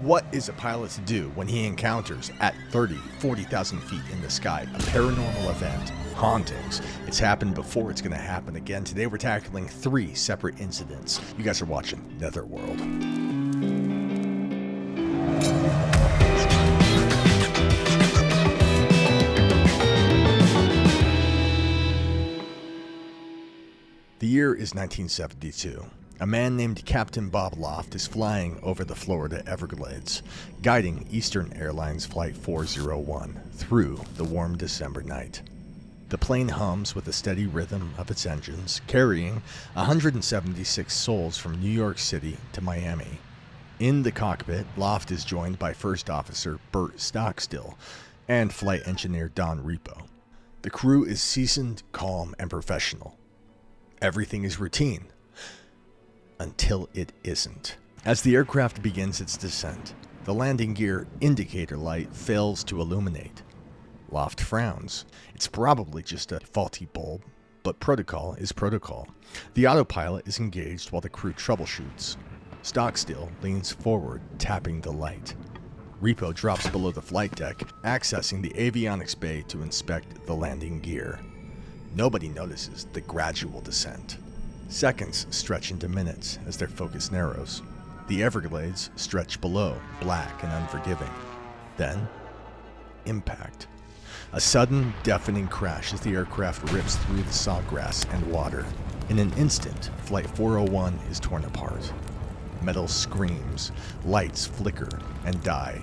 What is a pilot to do when he encounters, at 30, 40,000 feet in the sky, a paranormal event, hauntings? It's happened before, it's going to happen again. Today we're tackling 3 separate incidents. You guys are watching Netherworld. The year is 1972. A man named Captain Bob Loft is flying over the Florida Everglades, guiding Eastern Airlines Flight 401 through the warm December night. The plane hums with a steady rhythm of its engines, carrying 176 souls from New York City to Miami. In the cockpit, Loft is joined by First Officer Bert Stockstill and Flight Engineer Don Repo. The crew is seasoned, calm, and professional. Everything is routine. Until it isn't. As the aircraft begins its descent, the landing gear indicator light fails to illuminate. Loft frowns. It's probably just a faulty bulb, but protocol is protocol. The autopilot is engaged while the crew troubleshoots. Stockstill leans forward, tapping the light. Repo drops below the flight deck, accessing the avionics bay to inspect the landing gear. Nobody notices the gradual descent. Seconds stretch into minutes as their focus narrows. The Everglades stretch below, black and unforgiving. Then, impact. A sudden, deafening crash as the aircraft rips through the sawgrass and water. In an instant, Flight 401 is torn apart. Metal screams, lights flicker and die.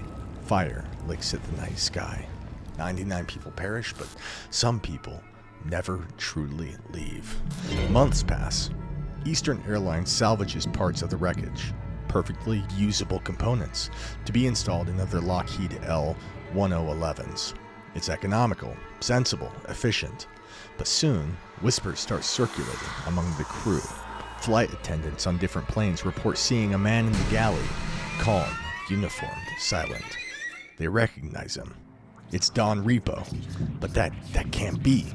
Fire licks at the night sky. 99 people perish, but some people never truly leave. Months pass. Eastern Airlines salvages parts of the wreckage, perfectly usable components, to be installed in other Lockheed L-1011s. It's economical, sensible, efficient. But soon, whispers start circulating among the crew. Flight attendants on different planes report seeing a man in the galley, calm, uniformed, silent. They recognize him. It's Don Repo, but that can't be.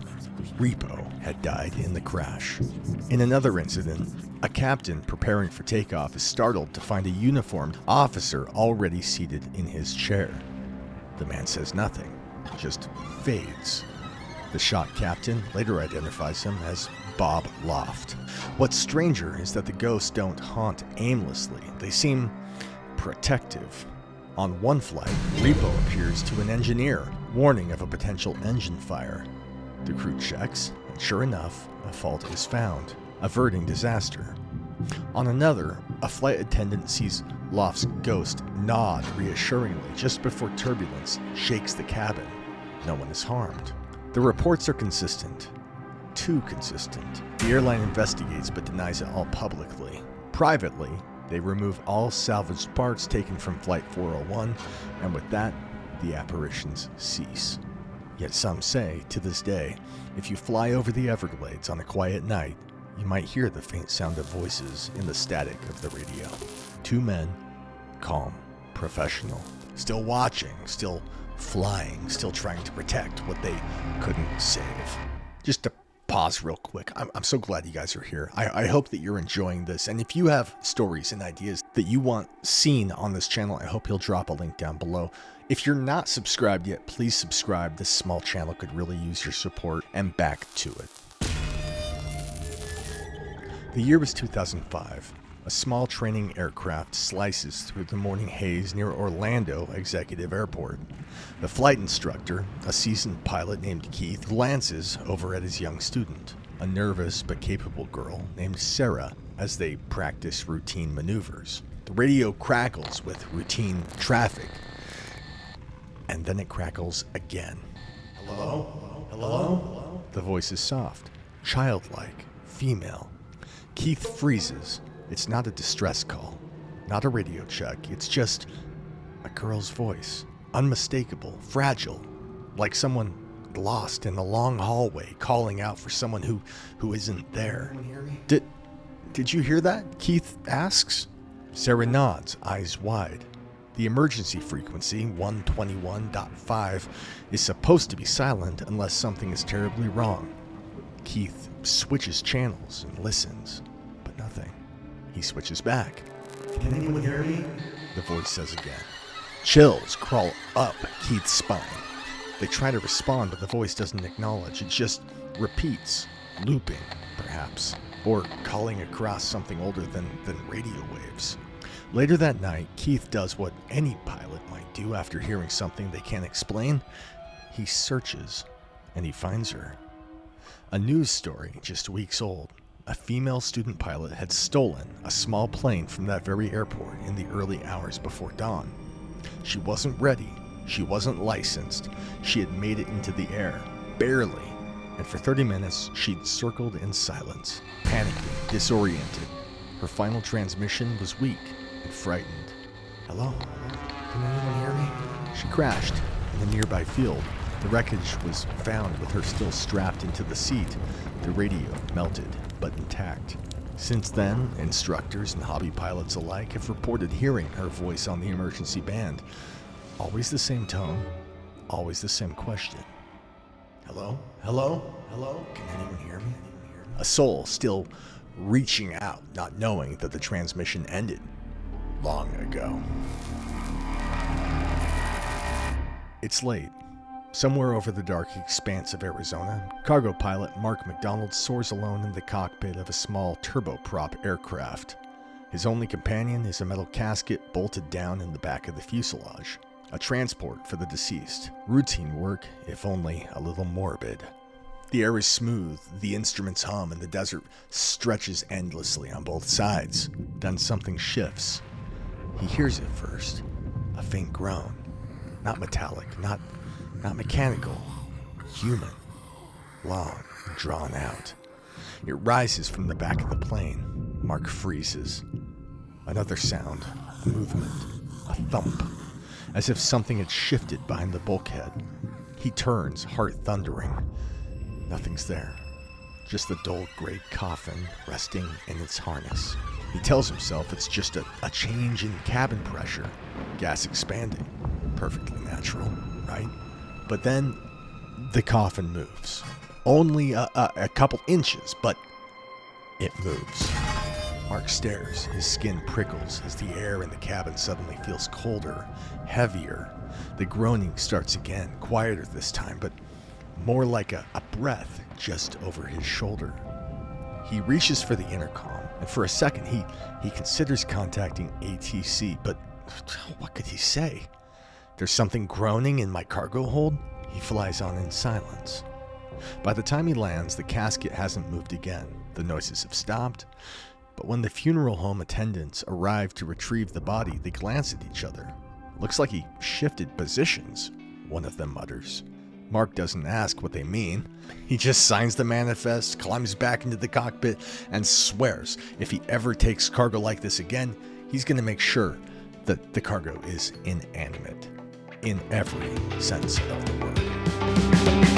Repo had died in the crash. In another incident, a captain preparing for takeoff is startled to find a uniformed officer already seated in his chair. The man says nothing, just fades. The shot captain later identifies him as Bob Loft. What's stranger is that the ghosts don't haunt aimlessly. They seem protective. On one flight, Repo appears to an engineer, warning of a potential engine fire. The crew checks, and sure enough, a fault is found, averting disaster. On another, a flight attendant sees Loft's ghost nod reassuringly just before turbulence shakes the cabin. No one is harmed. The reports are consistent. Too consistent. The airline investigates but denies it all publicly. Privately, they remove all salvaged parts taken from Flight 401, and with that, the apparitions cease. Yet some say, to this day, if you fly over the Everglades on a quiet night, you might hear the faint sound of voices in the static of the radio. 2 men, calm, professional, still watching, still flying, still trying to protect what they couldn't save. Just to pause real quick, I'm so glad you guys are here. I hope that you're enjoying this, and if you have stories and ideas that you want seen on this channel, I hope you'll drop a link down below. If you're not subscribed yet, please subscribe. This small channel could really use your support, and back to it. The year was 2005. A small training aircraft slices through the morning haze near Orlando Executive Airport. The flight instructor, a seasoned pilot named Keith, glances over at his young student, a nervous but capable girl named Sarah, as they practice routine maneuvers. The radio crackles with routine traffic, and then it crackles again. Hello? Hello? The voice is soft, childlike, female. Keith freezes. It's not a distress call, not a radio check. It's just a girl's voice. Unmistakable, fragile, like someone lost in the long hallway calling out for someone who isn't there. Did you hear that? Keith asks. Sarah nods, eyes wide. The emergency frequency, 121.5, is supposed to be silent unless something is terribly wrong. Keith switches channels and listens, but nothing. He switches back. Can anyone hear me? the voice says again. Chills crawl up Keith's spine. They try to respond, but the voice doesn't acknowledge. It just repeats, looping, perhaps, or calling across something older than radio waves. Later that night, Keith does what any pilot might do after hearing something they can't explain. He searches, and he finds her. A news story just weeks old. A female student pilot had stolen a small plane from that very airport in the early hours before dawn. She wasn't ready. She wasn't licensed. She had made it into the air, barely. And for 30 minutes, she'd circled in silence, panicking, disoriented. Her final transmission was weak and frightened. Hello? Can anyone hear me? She crashed in a nearby field. The wreckage was found with her still strapped into the seat. The radio melted, but intact. Since then, instructors and hobby pilots alike have reported hearing her voice on the emergency band. Always the same tone, always the same question. Hello? Hello? Hello? Can anyone hear me? A soul still reaching out, not knowing that the transmission ended long ago. It's late. Somewhere over the dark expanse of Arizona, cargo pilot Mark McDonald soars alone in the cockpit of a small turboprop aircraft. His only companion is a metal casket bolted down in the back of the fuselage. A transport for the deceased. Routine work, if only a little morbid. The air is smooth, the instruments hum, and the desert stretches endlessly on both sides. Then something shifts. He hears it first. A faint groan. Not metallic, not mechanical. Human. Long, drawn out. It rises from the back of the plane. Mark freezes. Another sound. A movement. A thump. As if something had shifted behind the bulkhead. He turns, heart thundering. Nothing's there. Just the dull gray coffin resting in its harness. He tells himself it's just a change in cabin pressure. Gas expanding. Perfectly natural, right? But then the coffin moves. Only a couple inches, but it moves. Mark stares. His skin prickles as the air in the cabin suddenly feels colder, heavier. The groaning starts again, quieter this time, but more like a breath just over his shoulder. He reaches for the intercom, and for a second he considers contacting ATC, but what could he say? There's something groaning in my cargo hold? He flies on in silence. By the time he lands, the casket hasn't moved again. The noises have stopped. But when the funeral home attendants arrive to retrieve the body, they glance at each other. Looks like he shifted positions, one of them mutters. Mark doesn't ask what they mean. He just signs the manifest, climbs back into the cockpit, and swears if he ever takes cargo like this again, he's going to make sure that the cargo is inanimate. In every sense of the word.